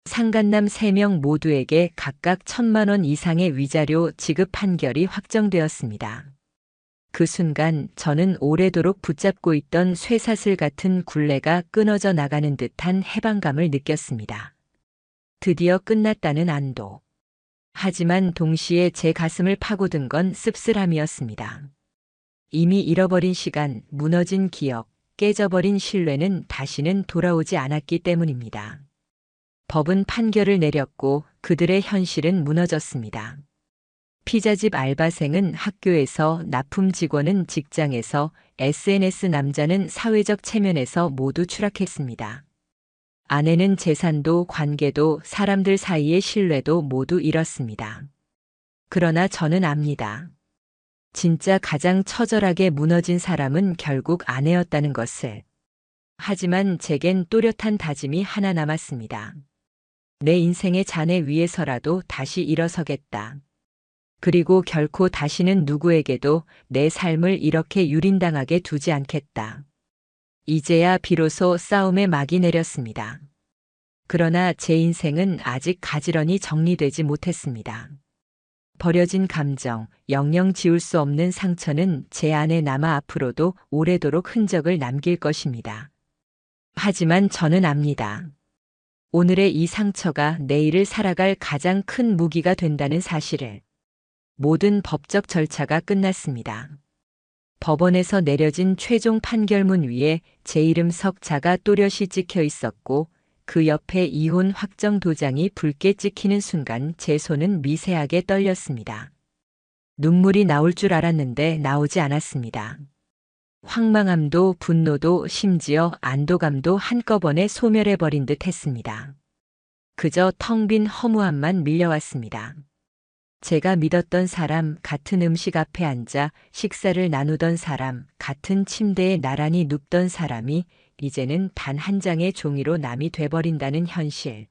상간남 3명 모두에게 각각 1,000만 원 이상의 위자료 지급 판결이 확정되었습니다. 그 순간 저는 오래도록 붙잡고 있던 쇠사슬 같은 굴레가 끊어져 나가는 듯한 해방감을 느꼈습니다. 드디어 끝났다는 안도. 하지만 동시에 제 가슴을 파고든 건 씁쓸함이었습니다. 이미 잃어버린 시간, 무너진 기억, 깨져버린 신뢰는 다시는 돌아오지 않았기 때문입니다. 법은 판결을 내렸고 그들의 현실은 무너졌습니다. 피자집 알바생은 학교에서, 납품 직원은 직장에서, SNS 남자는 사회적 체면에서 모두 추락했습니다. 아내는 재산도 관계도 사람들 사이의 신뢰도 모두 잃었습니다. 그러나 저는 압니다. 진짜 가장 처절하게 무너진 사람은 결국 아내였다는 것을. 하지만 제겐 또렷한 다짐이 하나 남았습니다. 내 인생의 잔해 위에서라도 다시 일어서겠다. 그리고 결코 다시는 누구에게도 내 삶을 이렇게 유린당하게 두지 않겠다. 이제야 비로소 싸움의 막이 내렸습니다. 그러나 제 인생은 아직 가지런히 정리되지 못했습니다. 버려진 감정, 영영 지울 수 없는 상처는 제 안에 남아 앞으로도 오래도록 흔적을 남길 것입니다. 하지만 저는 압니다. 오늘의 이 상처가 내일을 살아갈 가장 큰 무기가 된다는 사실을. 모든 법적 절차가 끝났습니다. 법원에서 내려진 최종 판결문 위에 제 이름 석자가 또렷이 찍혀 있었고 그 옆에 이혼 확정 도장이 붉게 찍히는 순간 제 손은 미세하게 떨렸습니다. 눈물이 나올 줄 알았는데 나오지 않았습니다. 황망함도 분노도 심지어 안도감도 한꺼번에 소멸해버린 듯 했습니다. 그저 텅 빈 허무함만 밀려왔습니다. 제가 믿었던 사람, 같은 음식 앞에 앉아 식사를 나누던 사람, 같은 침대에 나란히 눕던 사람이 이제는 단 한 장의 종이로 남이 돼버린다는 현실.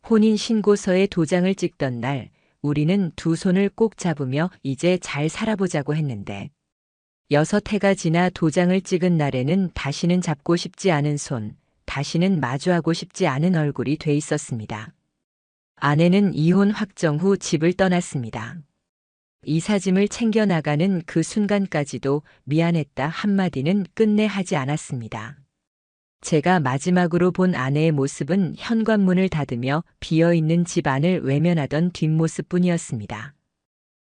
혼인신고서에 도장을 찍던 날, 우리는 두 손을 꼭 잡으며 이제 잘 살아보자고 했는데, 6해가 지나 도장을 찍은 날에는 다시는 잡고 싶지 않은 손, 다시는 마주하고 싶지 않은 얼굴이 돼 있었습니다. 아내는 이혼 확정 후 집을 떠났습니다. 이삿짐을 챙겨나가는 그 순간까지도 미안했다 한마디는 끝내 하지 않았습니다. 제가 마지막으로 본 아내의 모습은 현관문을 닫으며 비어있는 집 안을 외면하던 뒷모습뿐이었습니다.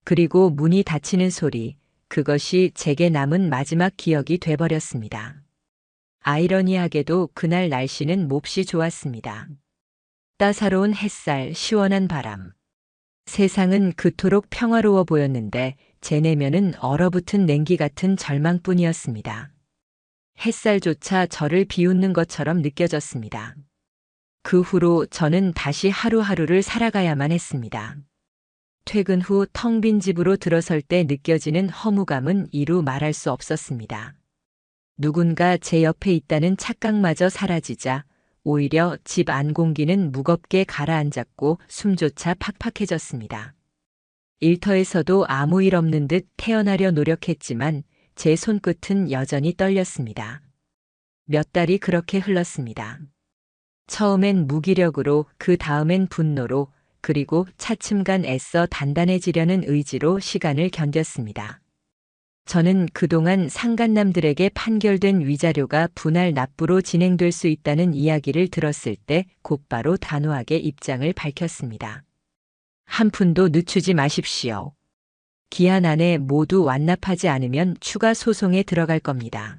그리고 문이 닫히는 소리, 그것이 제게 남은 마지막 기억이 돼버렸습니다. 아이러니하게도 그날 날씨는 몹시 좋았습니다. 따사로운 햇살, 시원한 바람. 세상은 그토록 평화로워 보였는데 제 내면은 얼어붙은 냉기 같은 절망뿐이었습니다. 햇살조차 저를 비웃는 것처럼 느껴졌습니다. 그 후로 저는 다시 하루하루를 살아가야만 했습니다. 퇴근 후 텅 빈 집으로 들어설 때 느껴지는 허무감은 이루 말할 수 없었습니다. 누군가 제 옆에 있다는 착각마저 사라지자 오히려 집 안 공기는 무겁게 가라앉았고 숨조차 팍팍해졌습니다. 일터에서도 아무 일 없는 듯 태어나려 노력했지만 제 손끝은 여전히 떨렸습니다. 몇 달이 그렇게 흘렀습니다. 처음엔 무기력으로, 그 다음엔 분노로, 그리고 차츰간 애써 단단해지려는 의지로 시간을 견뎠습니다. 저는 그동안 상간남들에게 판결된 위자료가 분할 납부로 진행될 수 있다는 이야기를 들었을 때 곧바로 단호하게 입장을 밝혔습니다. 한 푼도 늦추지 마십시오. 기한 안에 모두 완납하지 않으면 추가 소송에 들어갈 겁니다.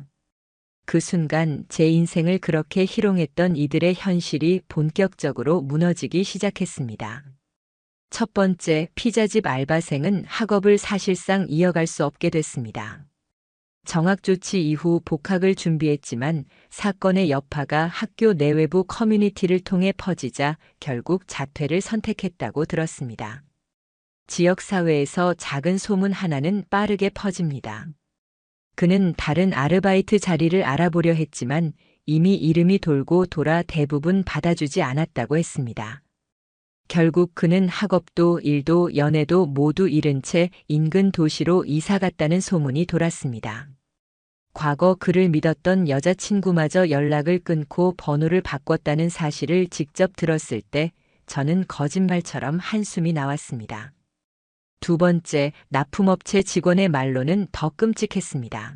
그 순간 제 인생을 그렇게 희롱했던 이들의 현실이 본격적으로 무너지기 시작했습니다. 첫 번째, 피자집 알바생은 학업을 사실상 이어갈 수 없게 됐습니다. 정학조치 이후 복학을 준비했지만 사건의 여파가 학교 내외부 커뮤니티를 통해 퍼지자 결국 자퇴를 선택했다고 들었습니다. 지역사회에서 작은 소문 하나는 빠르게 퍼집니다. 그는 다른 아르바이트 자리를 알아보려 했지만 이미 이름이 돌고 돌아 대부분 받아주지 않았다고 했습니다. 결국 그는 학업도 일도 연애도 모두 잃은 채 인근 도시로 이사 갔다는 소문이 돌았습니다. 과거 그를 믿었던 여자친구마저 연락을 끊고 번호를 바꿨다는 사실을 직접 들었을 때 저는 거짓말처럼 한숨이 나왔습니다. 두 번째, 납품업체 직원의 말로는 더 끔찍했습니다.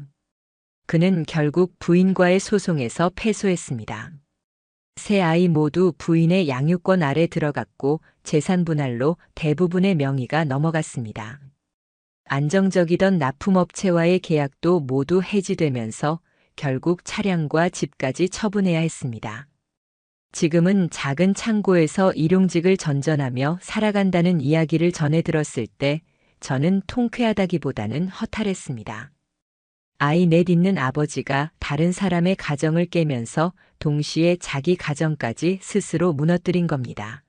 그는 결국 부인과의 소송에서 패소했습니다. 세 아이 모두 부인의 양육권 아래 들어갔고 재산 분할로 대부분의 명의가 넘어갔습니다. 안정적이던 납품업체와의 계약도 모두 해지되면서 결국 차량과 집까지 처분해야 했습니다. 지금은 작은 창고에서 일용직을 전전하며 살아간다는 이야기를 전해 들었을 때 저는 통쾌하다기보다는 허탈했습니다. 아이 넷 있는 아버지가 다른 사람의 가정을 깨면서 동시에 자기 가정까지 스스로 무너뜨린 겁니다.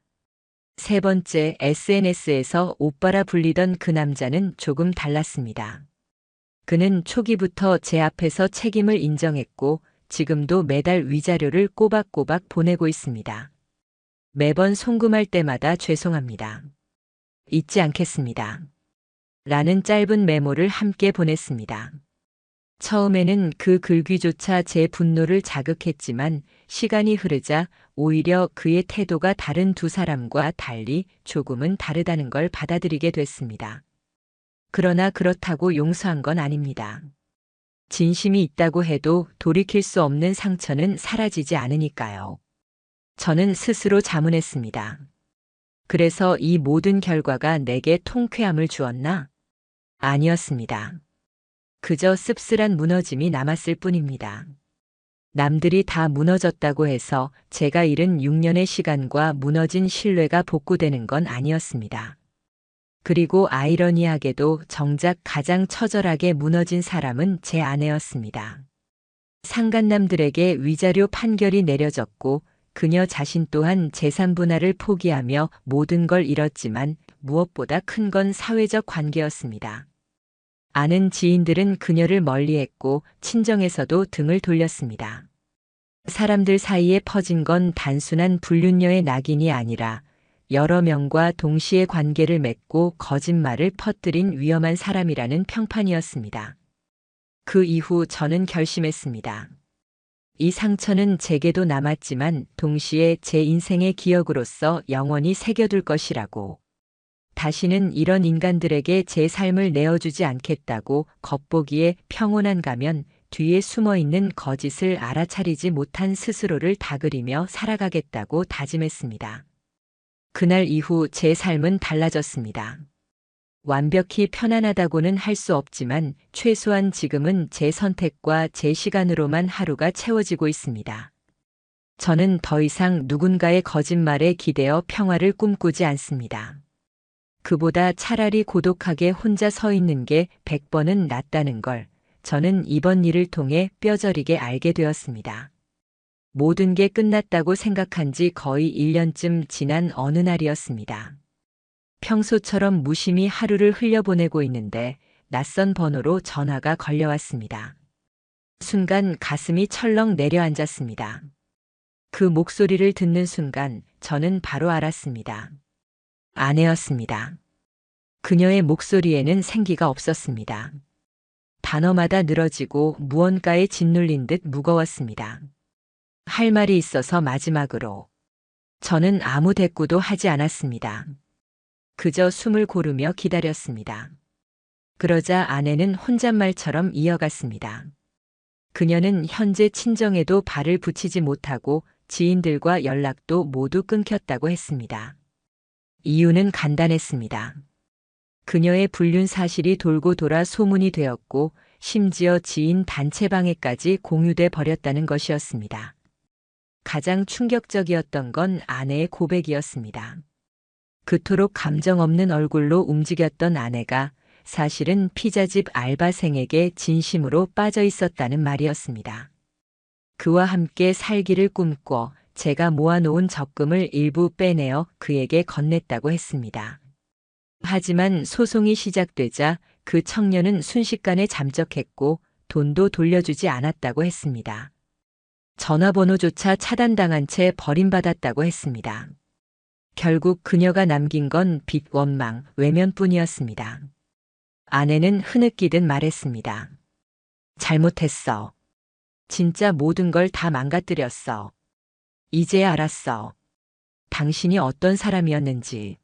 세 번째, SNS에서 오빠라 불리던 그 남자는 조금 달랐습니다. 그는 초기부터 제 앞에서 책임을 인정했고 지금도 매달 위자료를 꼬박꼬박 보내고 있습니다. 매번 송금할 때마다 죄송합니다. 잊지 않겠습니다. 라는 짧은 메모를 함께 보냈습니다. 처음에는 그 글귀조차 제 분노를 자극했지만 시간이 흐르자 오히려 그의 태도가 다른 두 사람과 달리 조금은 다르다는 걸 받아들이게 됐습니다. 그러나 그렇다고 용서한 건 아닙니다. 진심이 있다고 해도 돌이킬 수 없는 상처는 사라지지 않으니까요. 저는 스스로 자문했습니다. 그래서 이 모든 결과가 내게 통쾌함을 주었나? 아니었습니다. 그저 씁쓸한 무너짐이 남았을 뿐입니다. 남들이 다 무너졌다고 해서 제가 잃은 6년의 시간과 무너진 신뢰가 복구되는 건 아니었습니다. 그리고 아이러니하게도 정작 가장 처절하게 무너진 사람은 제 아내였습니다. 상간남들에게 위자료 판결이 내려졌고 그녀 자신 또한 재산 분할을 포기하며 모든 걸 잃었지만 무엇보다 큰 건 사회적 관계였습니다. 아는 지인들은 그녀를 멀리했고 친정에서도 등을 돌렸습니다. 사람들 사이에 퍼진 건 단순한 불륜녀의 낙인이 아니라 여러 명과 동시에 관계를 맺고 거짓말을 퍼뜨린 위험한 사람이라는 평판이었습니다. 그 이후 저는 결심했습니다. 이 상처는 제게도 남았지만 동시에 제 인생의 기억으로서 영원히 새겨둘 것이라고. 다시는 이런 인간들에게 제 삶을 내어주지 않겠다고 겉보기에 평온한 가면 뒤에 숨어있는 거짓을 알아차리지 못한 스스로를 다그리며 살아가겠다고 다짐했습니다. 그날 이후 제 삶은 달라졌습니다. 완벽히 편안하다고는 할 수 없지만 최소한 지금은 제 선택과 제 시간으로만 하루가 채워지고 있습니다. 저는 더 이상 누군가의 거짓말에 기대어 평화를 꿈꾸지 않습니다. 그보다 차라리 고독하게 혼자 서 있는 게 100번은 낫다는 걸 저는 이번 일을 통해 뼈저리게 알게 되었습니다. 모든 게 끝났다고 생각한 지 거의 1년쯤 지난 어느 날이었습니다. 평소처럼 무심히 하루를 흘려보내고 있는데 낯선 번호로 전화가 걸려왔습니다. 순간 가슴이 철렁 내려앉았습니다. 그 목소리를 듣는 순간 저는 바로 알았습니다. 아내였습니다. 그녀의 목소리에는 생기가 없었습니다. 단어마다 늘어지고 무언가에 짓눌린 듯 무거웠습니다. 할 말이 있어서 마지막으로. 저는 아무 대꾸도 하지 않았습니다. 그저 숨을 고르며 기다렸습니다. 그러자 아내는 혼잣말처럼 이어갔습니다. 그녀는 현재 친정에도 발을 붙이지 못하고 지인들과 연락도 모두 끊겼다고 했습니다. 이유는 간단했습니다. 그녀의 불륜 사실이 돌고 돌아 소문이 되었고 심지어 지인 단체방에까지 공유돼 버렸다는 것이었습니다. 가장 충격적이었던 건 아내의 고백이었습니다. 그토록 감정 없는 얼굴로 움직였던 아내가 사실은 피자집 알바생에게 진심으로 빠져 있었다는 말이었습니다. 그와 함께 살기를 꿈꿔 제가 모아놓은 적금을 일부 빼내어 그에게 건넸다고 했습니다. 하지만 소송이 시작되자 그 청년은 순식간에 잠적했고 돈도 돌려주지 않았다고 했습니다. 전화번호조차 차단당한 채 버림받았다고 했습니다. 결국 그녀가 남긴 건 빚, 원망, 외면뿐이었습니다. 아내는 흐느끼듯 말했습니다. 잘못했어. 진짜 모든 걸 다 망가뜨렸어. 이제야 알았어. 당신이 어떤 사람이었는지.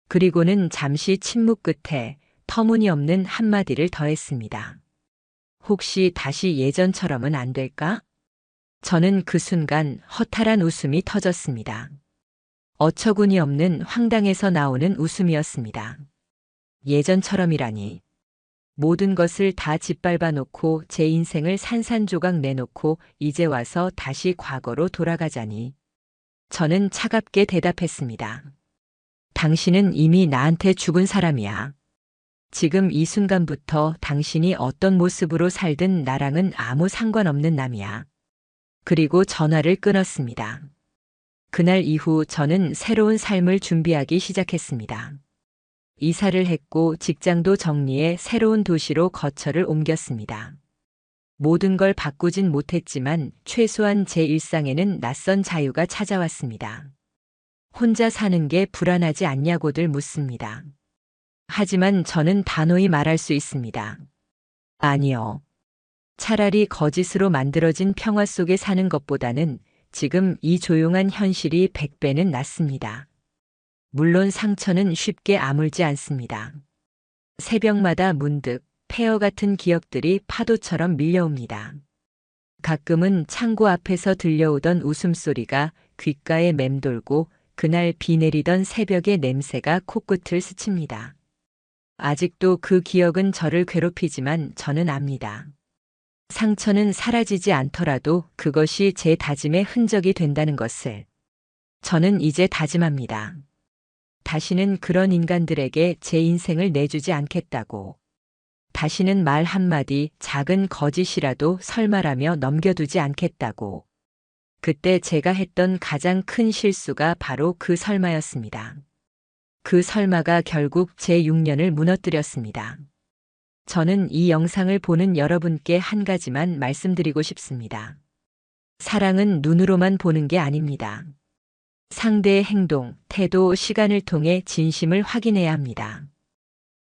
그리고는 잠시 침묵 끝에 터무니없는 한마디를 더했습니다. 혹시 다시 예전처럼은 안 될까? 저는 그 순간 허탈한 웃음이 터졌습니다. 어처구니 없는 황당해서 나오는 웃음이었습니다. 예전처럼이라니. 모든 것을 다 짓밟아 놓고 제 인생을 산산조각 내놓고 이제 와서 다시 과거로 돌아가자니. 저는 차갑게 대답했습니다. 당신은 이미 나한테 죽은 사람이야. 지금 이 순간부터 당신이 어떤 모습으로 살든 나랑은 아무 상관없는 남이야. 그리고 전화를 끊었습니다. 그날 이후 저는 새로운 삶을 준비하기 시작했습니다. 이사를 했고 직장도 정리해 새로운 도시로 거처를 옮겼습니다. 모든 걸 바꾸진 못했지만 최소한 제 일상에는 낯선 자유가 찾아왔습니다. 혼자 사는 게 불안하지 않냐고들 묻습니다. 하지만 저는 단호히 말할 수 있습니다. 아니요. 차라리 거짓으로 만들어진 평화 속에 사는 것보다는 지금 이 조용한 현실이 100배는 낫습니다. 물론 상처는 쉽게 아물지 않습니다. 새벽마다 문득 폐허 같은 기억들이 파도처럼 밀려옵니다. 가끔은 창고 앞에서 들려오던 웃음소리가 귓가에 맴돌고 그날 비 내리던 새벽의 냄새가 코끝을 스칩니다. 아직도 그 기억은 저를 괴롭히지만 저는 압니다. 상처는 사라지지 않더라도 그것이 제 다짐의 흔적이 된다는 것을. 저는 이제 다짐합니다. 다시는 그런 인간들에게 제 인생을 내주지 않겠다고. 다시는 말 한마디 작은 거짓이라도 설마라며 넘겨두지 않겠다고. 그때 제가 했던 가장 큰 실수가 바로 그 설마였습니다. 그 설마가 결국 제 6년을 무너뜨렸습니다. 저는 이 영상을 보는 여러분께 한 가지만 말씀드리고 싶습니다. 사랑은 눈으로만 보는 게 아닙니다. 상대의 행동, 태도, 시간을 통해 진심을 확인해야 합니다.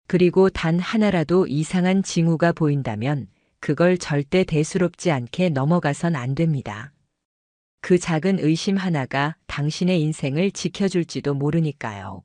그리고 단 하나라도 이상한 징후가 보인다면 그걸 절대 대수롭지 않게 넘어가선 안 됩니다. 그 작은 의심 하나가 당신의 인생을 지켜줄지도 모르니까요.